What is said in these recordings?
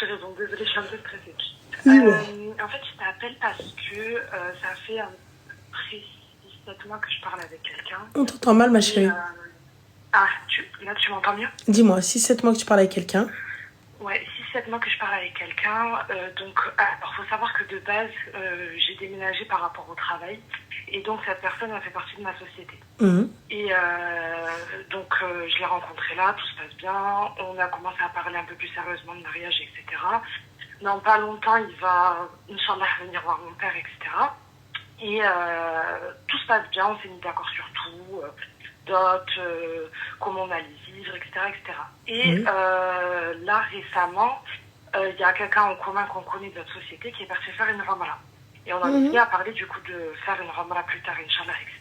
raison. Désolée, je suis un peu stressée. En fait, je t'appelle parce que ça fait à peu près 6-7 mois que je parle avec quelqu'un. On t'entend mal, ma chérie. Ah, là, tu m'entends mieux? Dis-moi, 6-7 mois que tu parles avec quelqu'un. Ouais, 6-7 mois que je parle avec quelqu'un. Alors, faut savoir que de base, j'ai déménagé par rapport au travail. Et donc, cette personne a fait partie de ma société. Et je l'ai rencontré là, tout se passe bien. On a commencé à parler un peu plus sérieusement de mariage, etc. Dans pas longtemps, il va, Inch'Allah, venir voir mon père, etc. Et tout se passe bien, on s'est mis d'accord sur tout. Dot, comment on allait vivre, etc. etc. Et là, récemment, il y a quelqu'un en commun qu'on connaît de notre société qui est parti faire une ramala. Et on a décidé à parler du coup de faire une ramala plus tard, Inch'Allah, etc.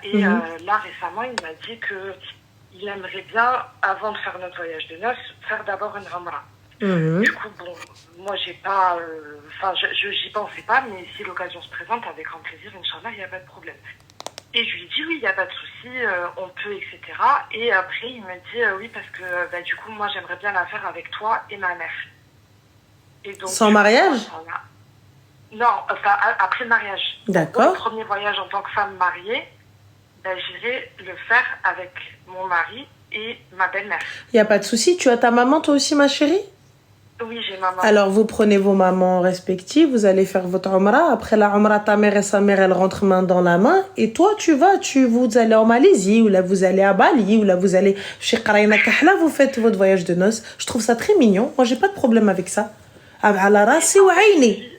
Et là, récemment, il m'a dit qu'il aimerait bien, avant de faire notre voyage de noces, faire d'abord une ramala. Du coup, bon, moi, j'ai pas... j'y pensais pas, mais si l'occasion se présente, avec grand plaisir, Inch'Allah, il n'y a pas de problème. Et je lui dis oui, il n'y a pas de souci, on peut, etc. Et après, il me dit oui, parce que du coup, moi, j'aimerais bien la faire avec toi et ma mère. Et donc, sans mariage? Non, enfin, après le mariage. D'accord. Le premier voyage en tant que femme mariée, j'irai le faire avec mon mari et ma belle-mère. Il n'y a pas de souci. Tu as ta maman, toi aussi, ma chérie? Oui, j'ai maman. Alors, vous prenez vos mamans respectives, vous allez faire votre umrah. Après la umrah, ta mère et sa mère, elles rentrent main dans la main. Et toi, vous allez en Malaisie, ou là, vous allez à Bali, ou là, vous allez chez Qarayna Kahla, vous faites votre voyage de noces. Je trouve ça très mignon. Moi, j'ai pas de problème avec ça. Ala rasi wa aini.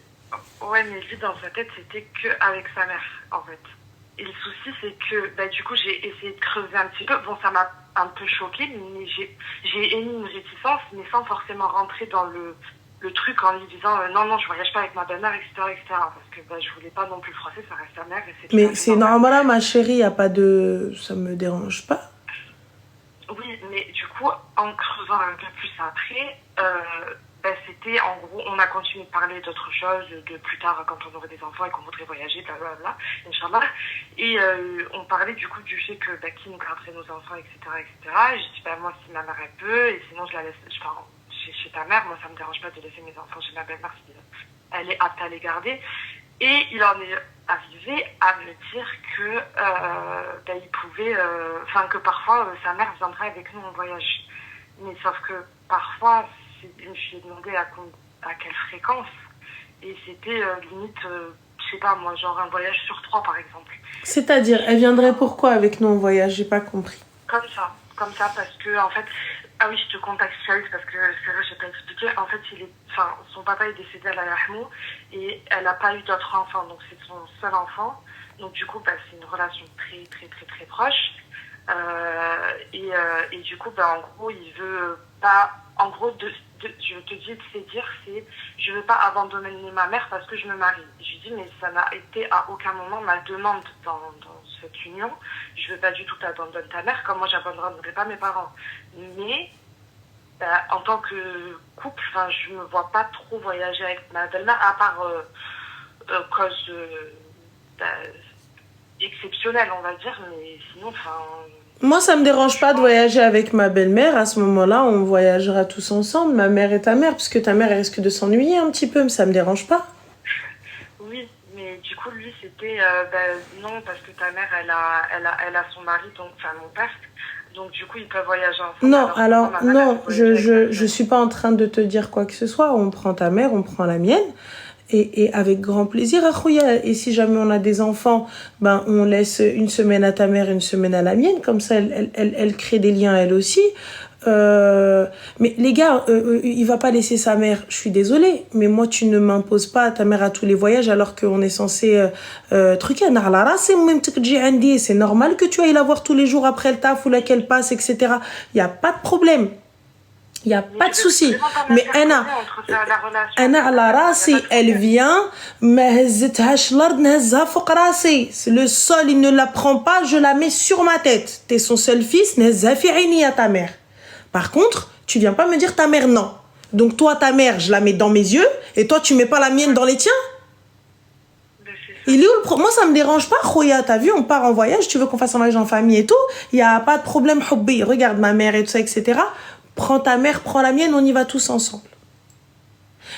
Ouais, mais lui, dans sa tête, c'était qu'avec sa mère, en fait. Et le souci, c'est que, du coup, j'ai essayé de creuser un petit peu. Bon, ça m'a un peu choquée, mais j'ai émis une réticence, mais sans forcément rentrer dans le truc en lui disant non, je voyage pas avec ma belle-mère, etc., etc. Parce que je voulais pas non plus le froisser, ça reste sa mère. Et mais c'est normal, ma chérie, y a pas de... Ça me dérange pas. Oui, mais du coup, en creusant un peu plus après... c'était en gros, on a continué de parler d'autres choses, de plus tard quand on aurait des enfants et qu'on voudrait voyager, blablabla, Inch'Allah. Et on parlait du coup du fait que qui nous garderait nos enfants, etc., etc. Et j'ai dit, moi, si ma mère elle peut, et sinon je la laisse, chez ta mère, moi ça me dérange pas de laisser mes enfants chez ma belle-mère si elle est apte à les garder. Et il en est arrivé à me dire que il pouvait, que parfois sa mère viendrait avec nous en voyage. Mais sauf que parfois, je lui ai demandé à quelle fréquence. Et c'était limite, je sais pas moi, genre un voyage sur 3 par exemple. C'est-à-dire, elle viendrait pourquoi avec nous en voyage? J'ai pas compris. Comme ça, parce que en fait, ah oui, je te contextualise parce que c'est vrai, j'ai pas expliqué. En fait, son papa est décédé à la Yahmou et elle a pas eu d'autres enfants, donc c'est son seul enfant. Donc du coup, c'est une relation très très très très proche. Et du coup, en gros, il veut pas. En gros, je te dis de se dire, c'est je veux pas abandonner ma mère parce que je me marie. Je lui dis, mais ça n'a été à aucun moment ma demande dans cette union. Je veux pas du tout t'abandonner ta mère, comme moi j'abandonnerai pas mes parents. Mais en tant que couple, je me vois pas trop voyager avec ma belle-mère, à part cause exceptionnelle, on va dire, mais sinon, moi, ça me dérange pas de voyager avec ma belle-mère. À ce moment-là, on voyagera tous ensemble, ma mère et ta mère, parce que ta mère elle risque de s'ennuyer un petit peu, mais ça me dérange pas. Oui, mais du coup, lui, c'était non, parce que ta mère, elle a son mari, donc mon père, donc du coup, ils peuvent voyager ensemble. Non, alors non, je suis pas en train de te dire quoi que ce soit. On prend ta mère, on prend la mienne. Et avec grand plaisir, Akhouya. Et si jamais on a des enfants, on laisse une semaine à ta mère, une semaine à la mienne. Comme ça, elle crée des liens, elle aussi. Mais les gars, il va pas laisser sa mère. Je suis désolée. Mais moi, tu ne m'imposes pas ta mère à tous les voyages alors qu'on est censé truquer. C'est normal que tu ailles la voir tous les jours après le taf ou là qu'elle passe, etc. Il n'y a pas de problème. Il n'y a pas de souci. Mais Anna, على راسي, elle vient, ما هزتهاش الارض نهزها فوق راسي. Le sol, il ne la prend pas, je la mets sur ma tête. T'es son seul fils, نهزها في عيني à ta mère. Par contre, tu viens pas me dire ta mère non. Donc toi, ta mère, je la mets dans mes yeux, et toi, tu mets pas la mienne dans les tiens? Il est où le problème? Moi, ça me dérange pas, Khoya. T'as vu, on part en voyage, tu veux qu'on fasse un voyage en famille et tout, il y a pas de problème, hobby. Regarde ma mère et tout ça, etc. Prends ta mère, prends la mienne, on y va tous ensemble.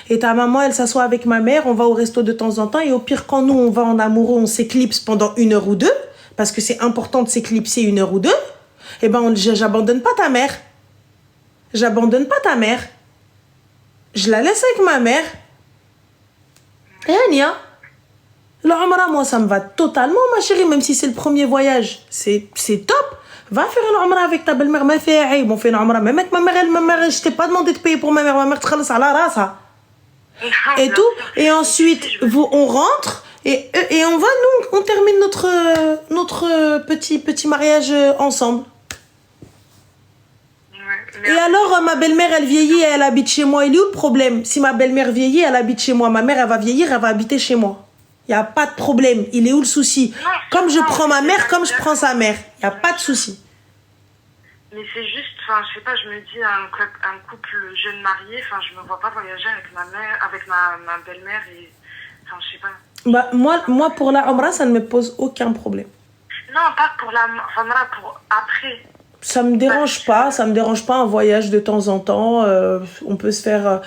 Et ta maman, elle s'assoit avec ma mère, on va au resto de temps en temps. Et au pire, quand nous, on va en amoureux, on s'éclipse pendant 1 heure ou 2, parce que c'est important de s'éclipser 1 heure ou 2. Eh ben, j'abandonne pas ta mère. J'abandonne pas ta mère. Je la laisse avec ma mère. Et Ania, l'Umrah, moi, ça me va totalement, ma chérie, même si c'est le premier voyage. C'est top. Va faire une Umrah avec ta belle-mère. Ma fille, on fait une Umrah. Même avec ma mère, je t'ai pas demandé de payer pour ma mère. Ma mère te khalas ala rasa. Et tout. Et ensuite, on rentre. Et on va, nous, on termine notre petit mariage ensemble. Et alors, ma belle-mère, elle vieillit et elle habite chez moi. Il est où le problème? Si ma belle-mère vieillit, elle habite chez moi. Ma mère, elle va vieillir, elle va habiter chez moi. Il n'y a pas de problème. Il est où le souci? Comme je prends ma mère, comme je prends sa mère. Il n'y a pas de souci. Mais c'est juste, enfin, je sais pas, je me dis, un couple jeune marié, enfin, je me vois pas voyager avec ma mère, avec ma belle-mère et, enfin, je sais pas. Bah, moi, pour la Umrah, ça ne me pose aucun problème. Non, pas pour la Umrah, pour après. Ça me dérange pas un voyage de temps en temps. On peut se faire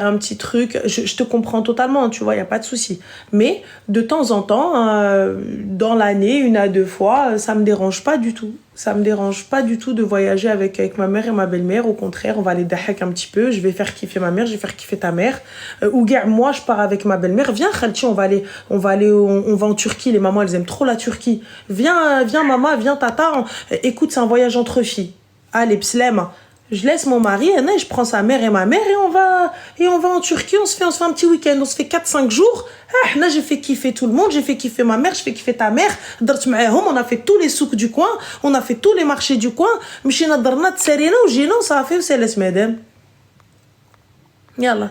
un petit truc. Je te comprends totalement, tu vois, il y a pas de souci. Mais de temps en temps, dans l'année, 1 à 2 fois, ça me dérange pas du tout. Ça me dérange pas du tout de voyager avec ma mère et ma belle-mère. Au contraire, on va aller dahak un petit peu. Je vais faire kiffer ma mère, je vais faire kiffer ta mère. Ou moi, je pars avec ma belle-mère. Viens, Khalti, on va en Turquie. Les mamans, elles aiment trop la Turquie. Viens, maman, viens, tata. Écoute, c'est un voyage entre filles. Allez, pslema. Je laisse mon mari, et je prends sa mère et ma mère et on va en Turquie, on se fait un petit week-end, on se fait 4-5 jours. Là, j'ai fait kiffer tout le monde, j'ai fait kiffer ma mère, j'ai fait kiffer ta mère. On a fait tous les souks du coin, on a fait tous les marchés du coin. مشينا درنا تسالينا وجينا وصافي وسالس مدام. Yalla.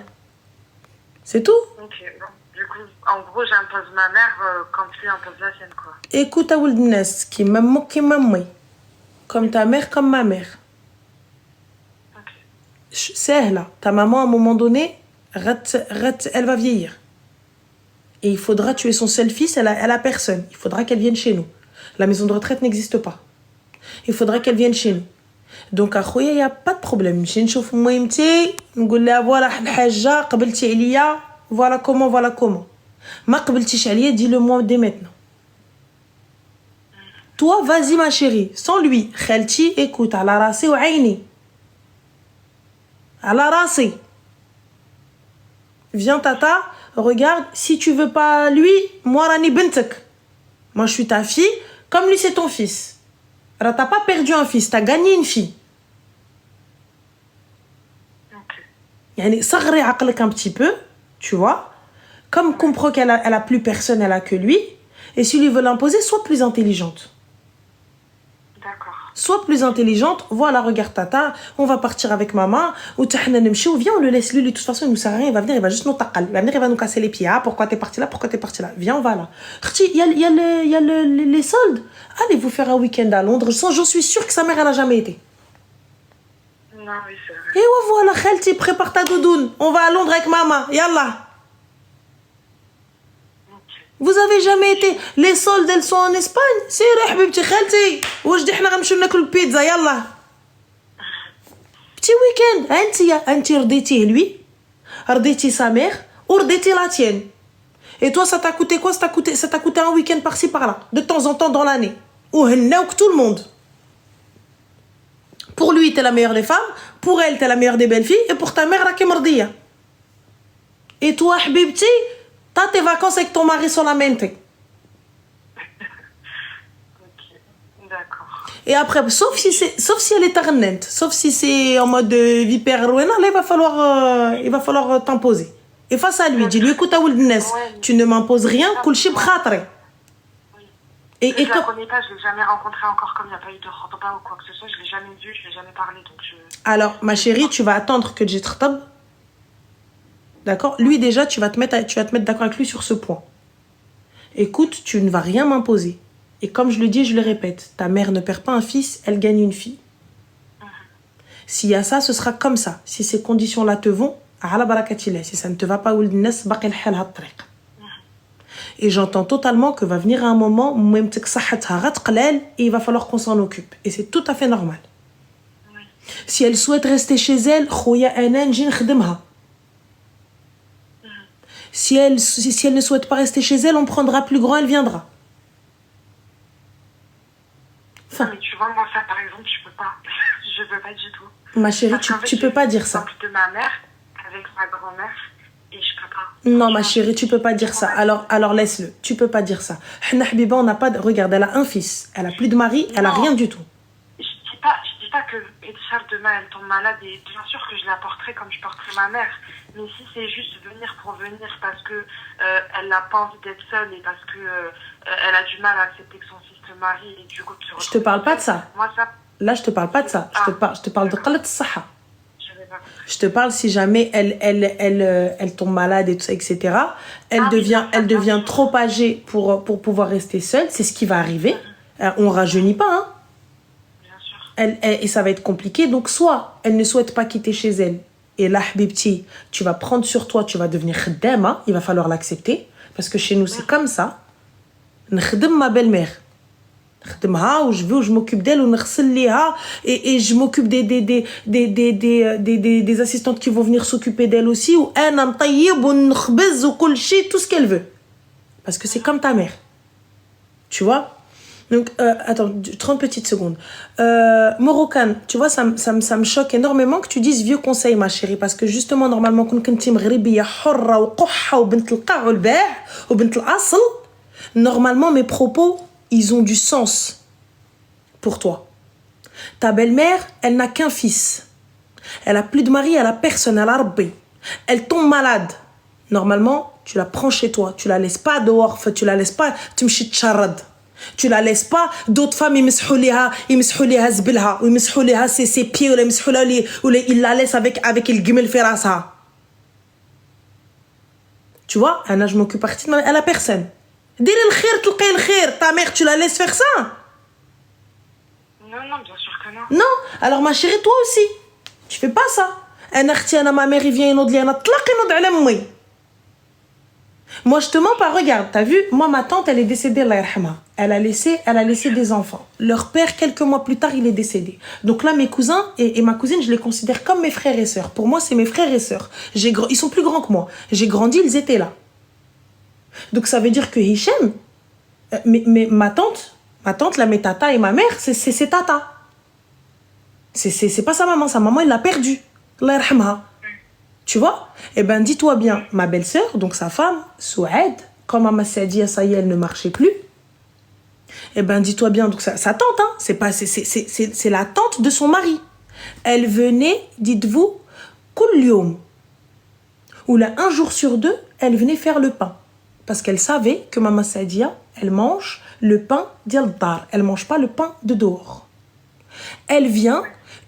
C'est tout. Ok, bon. Du coup, en gros, j'impose ma mère quand tu imposes la sienne, quoi. Écoute, à Ouldnes, qui m'aime, comme ta mère, comme ma mère. Sahla, ta maman à un moment donné, elle va vieillir. Et il faudra tuer son seul fils, elle a personne. Il faudra qu'elle vienne chez nous. La maison de retraite n'existe pas. Il faudra qu'elle vienne chez nous. Donc, à Khouya, il n'y a pas de problème. Je نشوف مهمتي نقول لها voilà الحاجة قبلتي عليا voilà comment. ما قبلتيش عليا dis-le-moi dès maintenant. Toi, vas-y ma chérie, sans lui. Khalti, écoute, على راسي وعيني. على راسي. Viens tata, regarde, si tu veux pas lui, moi rani bentek. Moi je suis ta fille, comme lui c'est ton fils. Alors t'as pas perdu un fils, t'as gagné une fille. Yani صغري عقلك un petit peu, tu vois. Comme comprend qu'elle a plus personne, elle a que lui. Et si lui veut l'imposer, sois plus intelligente. Sois plus intelligente, voilà, regarde tata, on va partir avec maman, ou viens, on le laisse, lui, de toute façon, il nous sert à rien, il va venir, il va juste nous taqal, il va venir, il va nous casser les pieds, ah, pourquoi t'es parti là, viens, on va là. Il y a les soldes, allez vous faire un week-end à Londres, j'en suis sûre que sa mère, elle a jamais été. Non, oui, c'est vrai. Et voilà, Khalti, prépare ta doudoune, on va à Londres avec maman, yallah. Vous avez jamais été les soldes elles sont en Espagne سيري حبيبتي خالتي واش دي حنا غنمشيو ناكلوا البيتزا يلا petit week-end انت رضيتيه lui رضيتي sa mère ورضيتي la tienne et toi ça t'a coûté quoi ça t'a coûté un week-end par-ci par-là de temps en temps dans l'année وهناوك tout le monde pour lui t'es la meilleure des femmes pour elle t'es la meilleure des belles filles et pour ta mère راكي مرضيه et toi حبيبتي t'as tes vacances avec ton mari sur la mente. Ok, d'accord. Et après, sauf si elle est tarnente, sauf si c'est en mode vipère, là, il va falloir t'imposer. Et face à lui, dis-lui, écoute, tu ne m'imposes rien, kulchi bkhatri. Et je la connais pas, je l'ai jamais rencontrée encore, comme il n'y a pas eu de khotba ou quoi que ce soit, je l'ai jamais vue, je l'ai jamais parlé, donc je... Alors, ma chérie, tu vas attendre que j'ai khtab. D'accord? Lui, déjà, tu vas te mettre d'accord avec lui sur ce point. Écoute, tu ne vas rien m'imposer. Et comme je le dis, je le répète, ta mère ne perd pas un fils, elle gagne une fille. S'il y a ça, ce sera comme ça. Si ces conditions-là te vont, ala barakatillah. Si ça ne te va pas, et j'entends totalement que va venir un moment où il va falloir qu'on s'en occupe. Et c'est tout à fait normal. Si elle souhaite rester chez elle, Si elle ne souhaite pas rester chez elle, on prendra plus grand, elle viendra. Enfin. Mais tu vois, moi, ça, par exemple, je peux pas. Je peux pas du tout. Ma chérie, tu peux pas dire ça. De ma mère, avec ma grand-mère, et je peux pas. Non, ma chérie, tu peux pas dire ça. Alors laisse-le. Tu peux pas dire ça. Hna Habiba, on n'a pas de... Regarde, elle a un fils. Elle a plus de mari, elle a rien du tout. Je dis pas que Edchar demain elle tombe malade et bien sûr que je la porterai comme je porterai ma mère. Mais si c'est juste venir pour venir parce que elle n'a pas envie d'être seule et parce que elle a du mal à accepter que son fils se marie et du coup je te parle pas de ça. Moi ça. Là je te parle pas de ça. Je te parle de qalat saha. Je te parle si jamais elle tombe malade et tout ça, etc. Elle devient trop âgée pour pouvoir rester seule. C'est ce qui va arriver. On rajeunit pas, hein. Et ça va être compliqué. Donc, soit elle ne souhaite pas quitter chez elle. Et là, Habibti, tu vas prendre sur toi, tu vas devenir khdama. Il va falloir l'accepter. Parce que chez nous, c'est comme ça. Nkhdem ma belle-mère. Nkhdemha, où je veux, où je m'occupe d'elle, ou nkhselliha, et je m'occupe des assistantes qui vont venir s'occuper d'elle aussi, ou ana ntayyib, ou nkhbez, ou kulchi, tout ce qu'elle veut. Parce que c'est comme ta mère. Tu vois? Donc, attends, 30 petites secondes. Moroccan, tu vois, ça me choque énormément que tu dises vieux conseil, ma chérie, parce que justement, normalement, normalement, mes propos, ils ont du sens pour toi. Ta belle-mère, elle n'a qu'un fils. Elle a plus de mari, elle a personne, elle a rabbi. Elle tombe malade. Normalement, tu la prends chez toi, tu la laisses pas dehors, tu la laisses pas, tu me chitcharad. Tu la laisses pas, d'autres femmes ils مسحوا زبلها ويمسحوا لها ses pieds ou ils la laissent avec le gimel ferasa. Tu vois, Anna, je m'occupe partie de elle a personne. Dire le khair, تلقي le khair, ta mère tu la laisses faire ça? Non, bien sûr que non. Non, alors ma chérie, toi aussi, tu fais pas ça. Anna, ma mère il vient ينوض لي انا طلق ينوض على امي. Moi, je te mens pas, regarde, t'as vu? Moi, ma tante, elle est décédée, Allah yarhamha. Elle a laissé des enfants. Leur père, quelques mois plus tard, il est décédé. Donc là, mes cousins et ma cousine, je les considère comme mes frères et sœurs. Pour moi, c'est mes frères et sœurs. Ils sont plus grands que moi. J'ai grandi, ils étaient là. Donc ça veut dire que Hichem, mais ma tante, là, mes tata et ma mère, c'est tata. C'est pas sa maman, il l'a perdue. Allah yarhamha. Tu vois? Eh ben, dis-toi bien, ma belle-sœur, donc sa femme, Souad, quand Maman Sadia, ça y est, elle ne marchait plus. Eh ben, dis-toi bien, donc sa tante, hein, c'est la tante de son mari. Elle venait, dites-vous, Koulium. Ou là, un jour sur deux, elle venait faire le pain. Parce qu'elle savait que Maman Sadia, elle mange le pain d'Yaldar. Elle mange pas le pain de dehors. Elle vient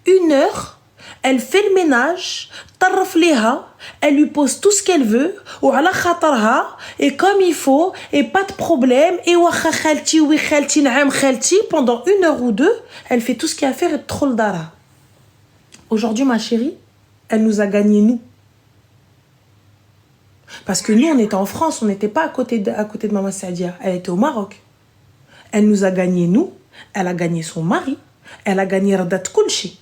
1 heure. Elle fait le ménage, elle lui pose tout ce qu'elle veut, et comme il faut, et pas de problème, et pendant 1 heure ou 2, elle fait tout ce qu'il y a à faire et trop le dara. Aujourd'hui, ma chérie, elle nous a gagné, nous. Parce que nous, on était en France, on n'était pas à côté de Maman Sadia, elle était au Maroc. Elle nous a gagné, nous, elle a gagné son mari, elle a gagné Radat Kulchi.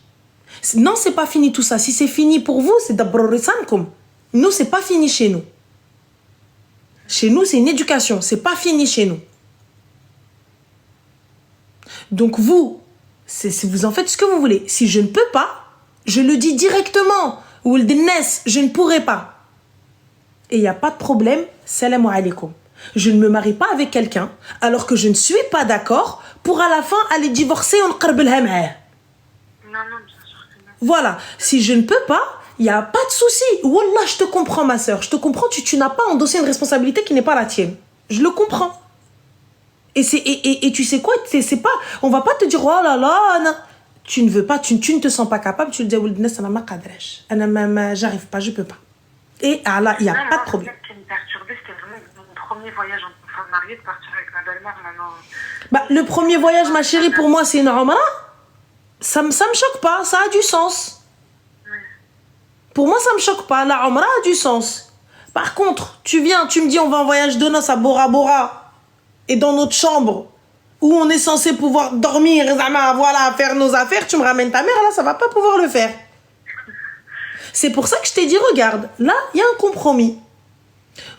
Non, c'est pas fini tout ça. Si c'est fini pour vous, c'est d'abrorissankum. Nous, c'est pas fini chez nous. Chez nous, c'est une éducation. C'est pas fini chez nous. Donc vous en faites ce que vous voulez. Si je ne peux pas, je le dis directement. Ou le dinès, je ne pourrai pas. Et il n'y a pas de problème. Salam alaikum. Je ne me marie pas avec quelqu'un alors que je ne suis pas d'accord pour à la fin aller divorcer en qarbelha ma'ah. Non. Voilà, si je ne peux pas, il n'y a pas de souci. Wallah, je te comprends, ma soeur. Je te comprends, tu n'as pas endossé une responsabilité qui n'est pas la tienne. Je le comprends. Et tu sais quoi, c'est pas, on va pas te dire, oh là là, non. Tu ne veux pas, tu ne te sens pas capable, tu te dis, j'arrive pas, je peux pas. Et là, il n'y a pas de problème. Ce qui me perturbait, c'était vraiment mon premier voyage en tant que mariée, de partir avec ma belle-mère maintenant. Le premier voyage, ma chérie, pour moi, c'est une Umrah. Ça me choque pas, ça a du sens. Pour moi, ça me choque pas. La Umrah a du sens. Par contre, tu viens, tu me dis on va en voyage de noces à Bora Bora et dans notre chambre où on est censé pouvoir dormir, voilà, faire nos affaires, tu me ramènes ta mère, là, ça va pas pouvoir le faire. C'est pour ça que je t'ai dit, regarde, là, il y a un compromis.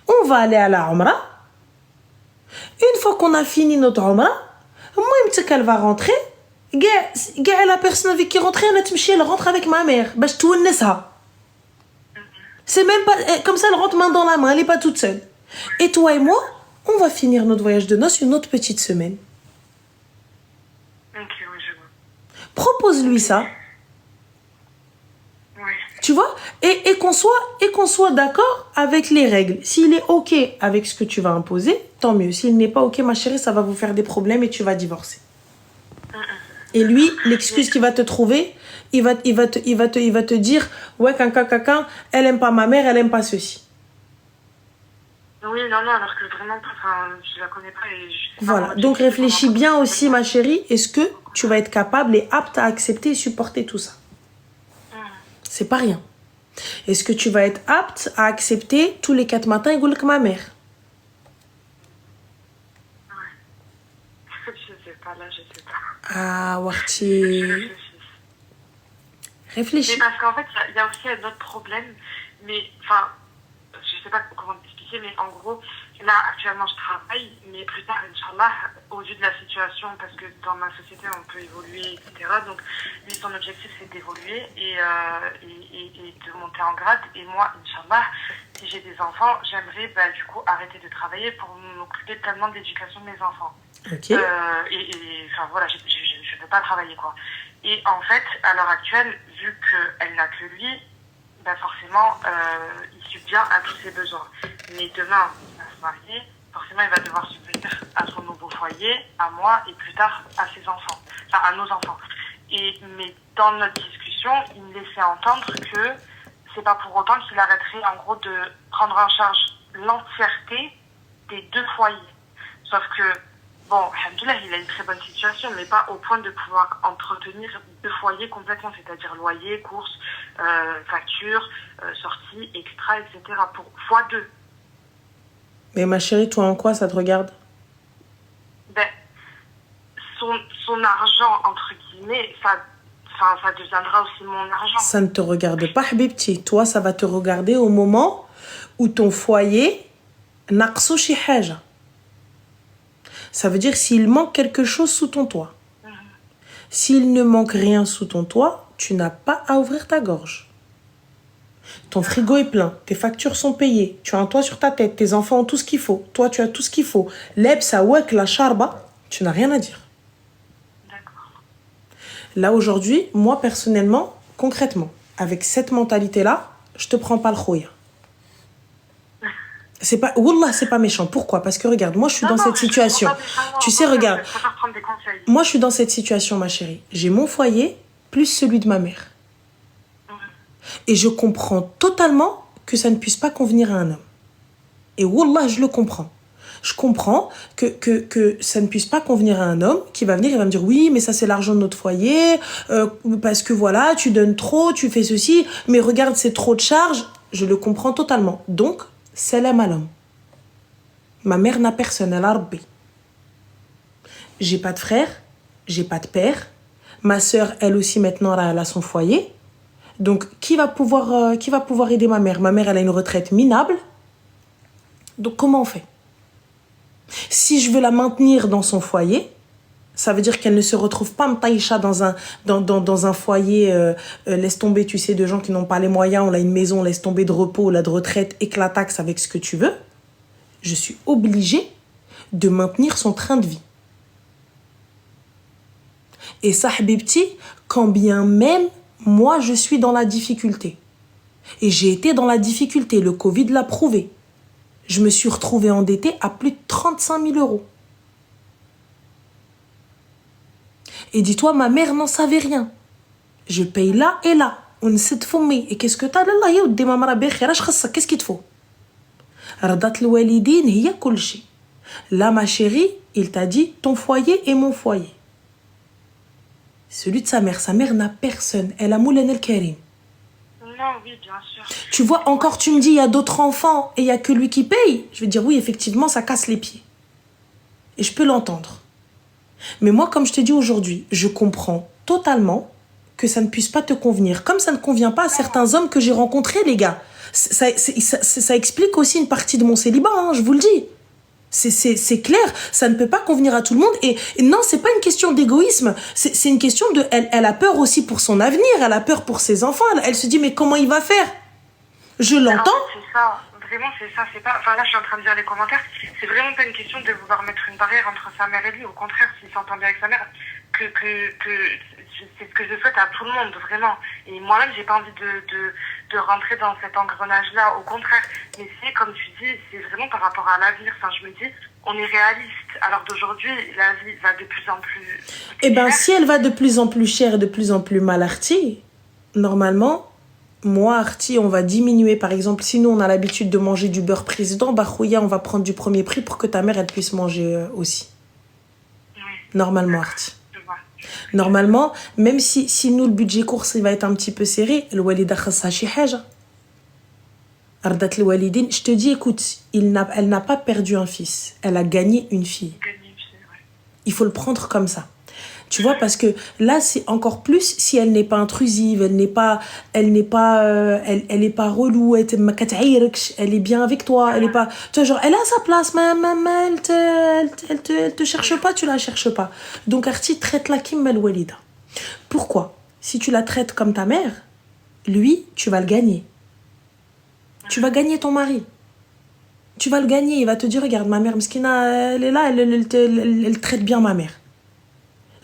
On va aller à la Umrah. Une fois qu'on a fini notre Umrah, moi, elle va rentrer. La personne avec qui rentrer, elle rentre avec ma mère. Je tourne ça. C'est même pas comme ça, elle rentre main dans la main, elle n'est pas toute seule. Et toi et moi, on va finir notre voyage de noces une autre petite semaine. Ok, oui, je vois. Propose-lui ça. Ouais. Tu vois, et qu'on soit d'accord avec les règles. S'il est OK avec ce que tu vas imposer, tant mieux. S'il n'est pas OK, ma chérie, ça va vous faire des problèmes et tu vas divorcer. Et lui, l'excuse qu'il va te trouver, il va te dire, ouais, caca, elle aime pas ma mère, elle aime pas ceci. Oui, non, alors que vraiment, je la connais pas et je sais voilà, donc réfléchis bien aussi, ma chérie, est-ce que tu vas être capable et apte à accepter et supporter tout ça? C'est pas rien. Est-ce que tu vas être apte à accepter tous les 4 matins et que ma mère? Ouais. Je sais pas, là, je sais pas. Ah, Warti. Réfléchis. Mais parce qu'en fait, il y a aussi un autre problème, mais enfin, je sais pas comment t'expliquer, mais en gros, là, actuellement, je travaille, mais plus tard, Inch'Allah, au vu de la situation, parce que dans ma société, on peut évoluer, etc. Donc, lui, son objectif, c'est d'évoluer et de monter en grade. Et moi, Inch'Allah, si j'ai des enfants, j'aimerais, du coup, arrêter de travailler pour m'occuper pleinement de l'éducation de mes enfants. Ok. Enfin, voilà, je ne peux pas travailler, quoi. Et en fait, à l'heure actuelle, vu qu'elle n'a que lui, forcément, il subvient à tous ses besoins. Mais demain, il va se marier, forcément, il va devoir subvenir à son nouveau foyer, à moi et plus tard à ses enfants, enfin à nos enfants. Mais dans notre discussion, il me laissait entendre que c'est pas pour autant qu'il arrêterait en gros de prendre en charge l'entièreté des 2 foyers. Sauf que, bon, alhamdoulilah, il a une très bonne situation, mais pas au point de pouvoir entretenir 2 foyers complètement, c'est-à-dire loyer, courses, factures, sorties, extra, etc. pour x2. Mais ma chérie, toi en quoi ça te regarde? Son argent, entre guillemets, ça deviendra aussi mon argent. Ça ne te regarde pas, Habibti. Toi, ça va te regarder au moment où ton foyer naqso shi haja. Ça veut dire s'il manque quelque chose sous ton toit. S'il ne manque rien sous ton toit, tu n'as pas à ouvrir ta gorge. Ton frigo est plein, tes factures sont payées, tu as un toit sur ta tête, tes enfants ont tout ce qu'il faut, toi tu as tout ce qu'il faut. L'ebsa, wek, la charba, tu n'as rien à dire. D'accord. Là aujourd'hui, moi personnellement, concrètement, avec cette mentalité-là, je te prends pas le khoya. C'est pas, wallah, c'est pas méchant. Pourquoi? Parce que regarde, moi je suis dans cette situation. Tu sais, regarde, moi je suis dans cette situation, ma chérie. J'ai mon foyer plus celui de ma mère. Et je comprends totalement que ça ne puisse pas convenir à un homme. Et wallah, je le comprends. Je comprends que ça ne puisse pas convenir à un homme qui va venir et va me dire oui, mais ça c'est l'argent de notre foyer, parce que voilà, tu donnes trop, tu fais ceci, mais regarde, c'est trop de charges. Je le comprends totalement. Donc, salam à l'homme. Ma mère n'a personne, elle a Rabbi. J'ai pas de frère, j'ai pas de père. Ma sœur, elle aussi maintenant, elle a son foyer. Donc, qui va pouvoir aider ma mère? Ma mère, elle a une retraite minable. Donc, comment on fait? Si je veux la maintenir dans son foyer, ça veut dire qu'elle ne se retrouve pas m'taïcha dans un foyer, laisse tomber, tu sais, de gens qui n'ont pas les moyens, on a une maison, laisse tomber de repos, la de retraite, éclataxe avec ce que tu veux. Je suis obligée de maintenir son train de vie. Et ça, habibti, quand bien même, moi, je suis dans la difficulté. Et j'ai été dans la difficulté, le Covid l'a prouvé. Je me suis retrouvée endettée à plus de 35 000 euros. Et dis-toi, ma mère n'en savait rien. Je paye là et là. On s'est fourmé. Et qu'est-ce que t'as? Qu'est-ce qu'il te faut? Là, ma chérie, il t'a dit, ton foyer est mon foyer. Celui de sa mère n'a personne. Elle a Moulen El Karim. Non, oui, bien sûr. Tu vois, encore tu me dis, il y a d'autres enfants et il n'y a que lui qui paye. Je vais dire, oui, effectivement, ça casse les pieds. Et je peux l'entendre. Mais moi, comme je te dis aujourd'hui, je comprends totalement que ça ne puisse pas te convenir. Comme ça ne convient pas à certains hommes que j'ai rencontrés, les gars. Ça explique aussi une partie de mon célibat, hein, je vous le dis. C'est clair, ça ne peut pas convenir à tout le monde. Et non, c'est pas une question d'égoïsme. C'est une question de... Elle a peur aussi pour son avenir, elle a peur pour ses enfants. Elle se dit, mais comment il va faire? Je l'entends. En fait, c'est ça. Vraiment, c'est ça. C'est pas... Enfin, là, je suis en train de lire les commentaires. C'est vraiment pas une question de vouloir mettre une barrière entre sa mère et lui. Au contraire, s'il s'entend bien avec sa mère, c'est ce que je souhaite à tout le monde, vraiment. Et moi-même, j'ai pas envie de rentrer dans cet engrenage-là. Au contraire. Mais c'est, comme tu dis, c'est vraiment par rapport à l'avenir. Enfin, je me dis, on est réaliste. Alors d'aujourd'hui, la vie va de plus en plus... Eh bien, si elle va de plus en plus chère et de plus en plus mal artie, normalement... Moi, Arti, on va diminuer. Par exemple, si nous, on a l'habitude de manger du beurre président, bah, Khouya, on va prendre du premier prix pour que ta mère, elle puisse manger aussi. Oui. Normalement, Arti. Normalement, même si nous, le budget course, il va être un petit peu serré, le walida khassa shi haja. Ardat le walidine, je te dis, écoute, elle n'a pas perdu un fils. Elle a gagné une fille. Il faut le prendre comme ça. Tu vois, parce que là, c'est encore plus si elle n'est pas intrusive, elle n'est pas relou, elle est bien avec toi, elle est pas, tu vois, genre, elle a sa place, elle te cherche pas, tu la cherches pas. Donc, Arti, traite-la kim mal walida. Pourquoi? Si tu la traites comme ta mère, lui, tu vas le gagner. Tu vas gagner ton mari. Tu vas le gagner, il va te dire, regarde, ma mère, Mskina, elle est là, elle traite bien ma mère.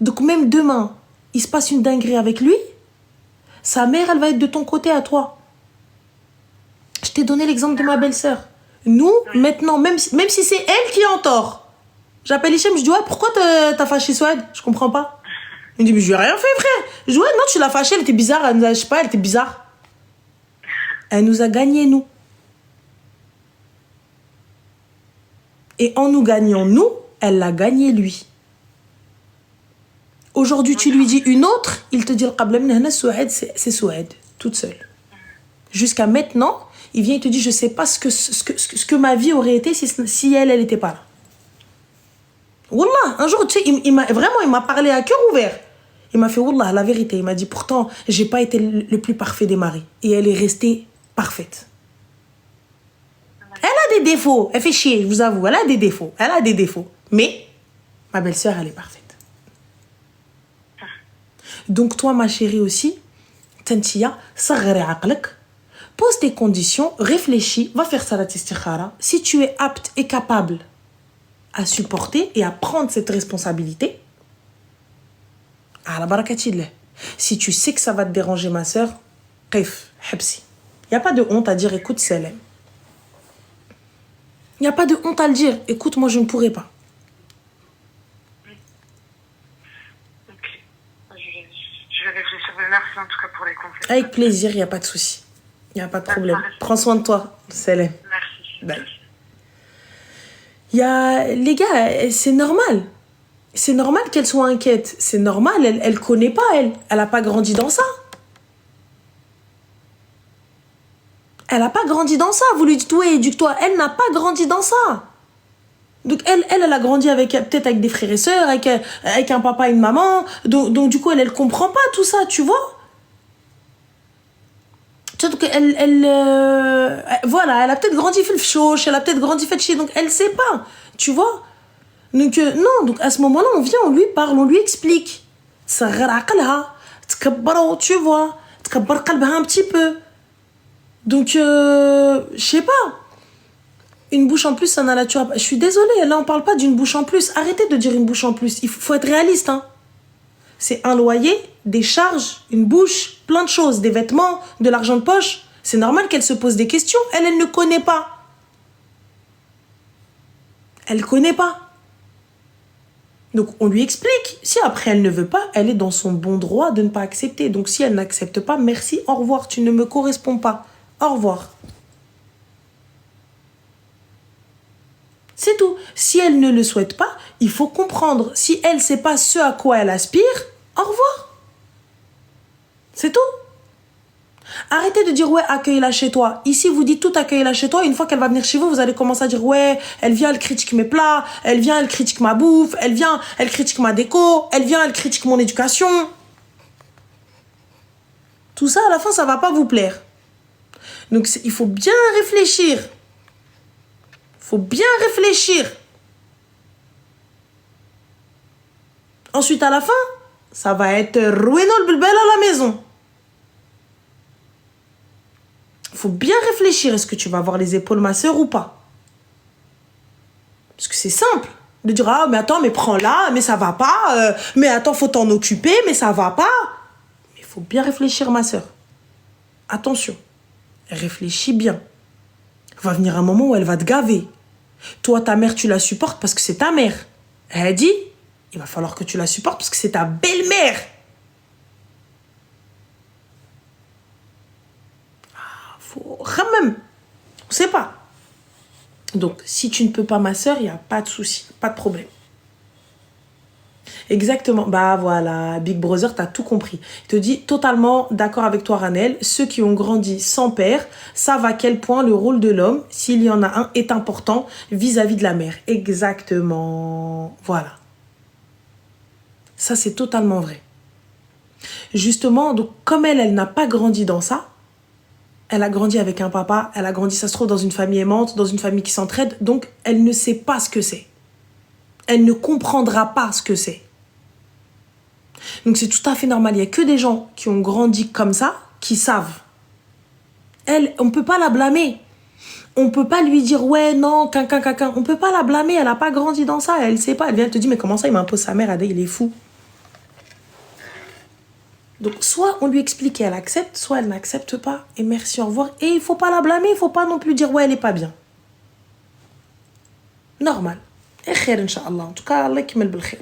Donc même demain, il se passe une dinguerie avec lui, sa mère, elle va être de ton côté à toi. Je t'ai donné l'exemple de ma belle-sœur. Nous, maintenant, même si c'est elle qui est en tort, j'appelle Hichem, je dis, ouais, pourquoi t'as fâché Souad? Je comprends pas. Il me dit, mais je lui ai rien fait, frère. Je dis, ouais, non, tu l'as fâchée, elle était bizarre, je sais pas, elle était bizarre. Elle nous a gagné, nous. Et en nous gagnant, nous, elle l'a gagné, lui. Aujourd'hui, tu lui dis une autre, il te dit c'est Souad, toute seule. Jusqu'à maintenant, il vient et te dit, je sais pas ce que ma vie aurait été si elle n'était pas là. Wallah, un jour, tu sais, il m'a parlé à cœur ouvert. Il m'a fait, Wallah, la vérité. Il m'a dit, pourtant, j'ai pas été le plus parfait des maris. Et elle est restée parfaite. Elle a des défauts. Elle fait chier, je vous avoue. Elle a des défauts. Mais, ma belle-sœur, elle est parfaite. Donc toi, ma chérie aussi, Tantia, pose tes conditions, réfléchis, va faire salat istikhara. Si tu es apte et capable à supporter et à prendre cette responsabilité, ala barakatillah. Si tu sais que ça va te déranger, ma sœur, qif, habsi. Il n'y a pas de honte à dire, écoute, Salem. Il n'y a pas de honte à le dire, écoute, moi je ne pourrais pas. Je vais réfléchir, mais merci en tout cas pour les conseils. Avec plaisir, il n'y a pas de souci. Il n'y a pas de problème. Prends soin de toi, Salem. Merci. Bye. Les gars, c'est normal. C'est normal qu'elle soit inquiète. C'est normal, elle connaît pas, elle. Elle n'a pas grandi dans ça. Elle n'a pas grandi dans ça. Vous lui dites, oui, éduque-toi. Elle n'a pas grandi dans ça. Donc elle a grandi peut-être avec des frères et sœurs, avec un papa et une maman. Donc du coup, elle comprend pas tout ça, tu vois. Donc voilà, elle a peut-être grandi fait le fchouch, elle a peut-être grandi fait le chier, donc elle sait pas, tu vois. Donc non, donc à ce moment-là, on vient, on lui parle, on lui explique. Ça tu vois, un petit peu. Donc je sais pas. Une bouche en plus, ça n'a la tuera pas. Je suis désolée, là on parle pas d'une bouche en plus. Arrêtez de dire une bouche en plus. Il faut être réaliste, hein. C'est un loyer, des charges, une bouche, plein de choses, des vêtements, de l'argent de poche. C'est normal qu'elle se pose des questions. Elle ne connaît pas. Elle connaît pas. Donc on lui explique. Si après elle ne veut pas, elle est dans son bon droit de ne pas accepter. Donc si elle n'accepte pas, merci, au revoir, tu ne me corresponds pas. Au revoir. C'est tout. Si elle ne le souhaite pas, il faut comprendre. Si elle ne sait pas ce à quoi elle aspire, au revoir. C'est tout. Arrêtez de dire, ouais, accueille-la chez toi. Ici, vous dites tout, accueille-la chez toi. Une fois qu'elle va venir chez vous, vous allez commencer à dire, ouais, elle vient, elle critique mes plats. Elle vient, elle critique ma bouffe. Elle vient, elle critique ma déco. Elle vient, elle critique mon éducation. tout ça, à la fin, ça va pas vous plaire. Donc, il faut bien réfléchir. Il faut bien réfléchir. Ensuite, à la fin, ça va être ruino le bilbel à la maison. Il faut bien réfléchir. Est-ce que tu vas avoir les épaules, ma sœur, ou pas? Parce que c'est simple. De dire, ah, mais attends, mais prends-la, mais ça va pas. Mais attends, faut t'en occuper, mais ça va pas. Mais il faut bien réfléchir, ma sœur. Attention. Réfléchis bien. Il va venir un moment où elle va te gaver. Toi, ta mère, tu la supportes parce que c'est ta mère. Elle dit, il va falloir que tu la supportes parce que c'est ta belle-mère. Faut... Même. On sait pas. Donc, si tu ne peux pas, ma sœur, il n'y a pas de souci, pas de problème. Exactement. Bah voilà, Big Brother, t'as tout compris. Il te dit totalement d'accord avec toi, Ranel. Ceux qui ont grandi sans père savent à quel point le rôle de l'homme, s'il y en a un, est important vis-à-vis de la mère. Exactement. Voilà. Ça, c'est totalement vrai. Justement, donc, comme elle n'a pas grandi dans ça, elle a grandi avec un papa, elle a grandi, ça se trouve, dans une famille aimante, dans une famille qui s'entraide, donc elle ne sait pas ce que c'est. Elle ne comprendra pas ce que c'est. Donc c'est tout à fait normal. Il n'y a que des gens qui ont grandi comme ça, qui savent. Elle, on ne peut pas la blâmer. On ne peut pas lui dire, ouais, non, quin. On ne peut pas la blâmer, elle n'a pas grandi dans ça, elle ne sait pas. Elle vient te dire, mais comment ça, il m'impose sa mère, Adé, il est fou. Donc soit on lui explique et elle accepte, soit elle n'accepte pas. Et merci, au revoir. Et il ne faut pas la blâmer, il ne faut pas non plus dire, ouais, elle n'est pas bien. Normal. Et khair, Inch'Allah. En tout cas, Allah yakmel bil khair.